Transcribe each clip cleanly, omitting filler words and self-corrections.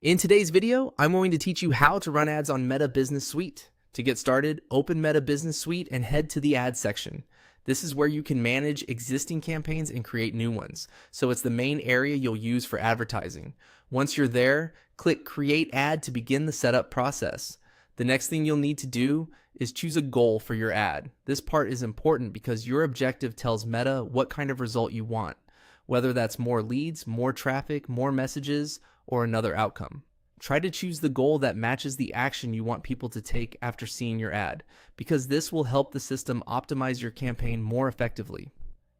In today's video, I'm going to teach you how to run ads on Meta Business Suite. To get started, open Meta Business Suite and head to the ads section. This is where you can manage existing campaigns and create new ones. So it's the main area you'll use for advertising. Once you're there, click Create Ad to begin the setup process. The next thing you'll need to do is choose a goal for your ad. This part is important because your objective tells Meta what kind of result you want, whether that's more leads, more traffic, more messages, or another outcome. Try to choose the goal that matches the action you want people to take after seeing your ad, because this will help the system optimize your campaign more effectively.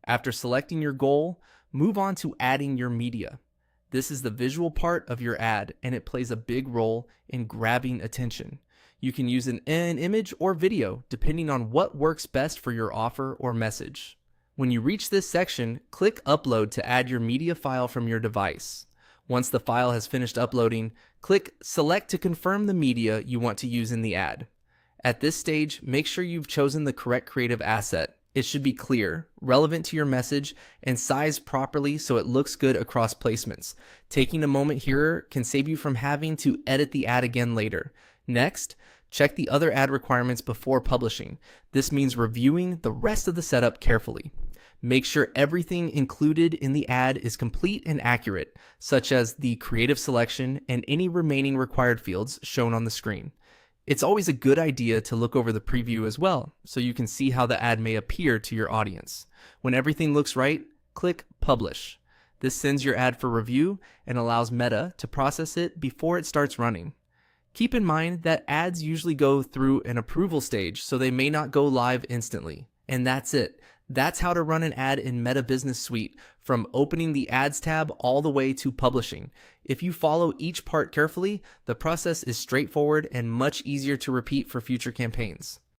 After selecting your goal, move on to adding your media. This is the visual part of your ad, and it plays a big role in grabbing attention. You can use an image or video, depending on what works best for your offer or message. When you reach this section, click Upload to add your media file from your device. Once the file has finished uploading, click Select to confirm the media you want to use in the ad. At this stage, make sure you've chosen the correct creative asset. It should be clear, relevant to your message, and sized properly so it looks good across placements. Taking a moment here can save you from having to edit the ad again later. Next, check the other ad requirements before publishing. This means reviewing the rest of the setup carefully. Make sure everything included in the ad is complete and accurate, such as the creative selection and any remaining required fields shown on the screen. It's always a good idea to look over the preview as well, so you can see how the ad may appear to your audience. When everything looks right, click Publish. This sends your ad for review and allows Meta to process it before it starts running. Keep in mind that ads usually go through an approval stage, so they may not go live instantly. And that's it. That's how to run an ad in Meta Business Suite, from opening the Ads tab all the way to publishing. If you follow each part carefully, the process is straightforward and much easier to repeat for future campaigns.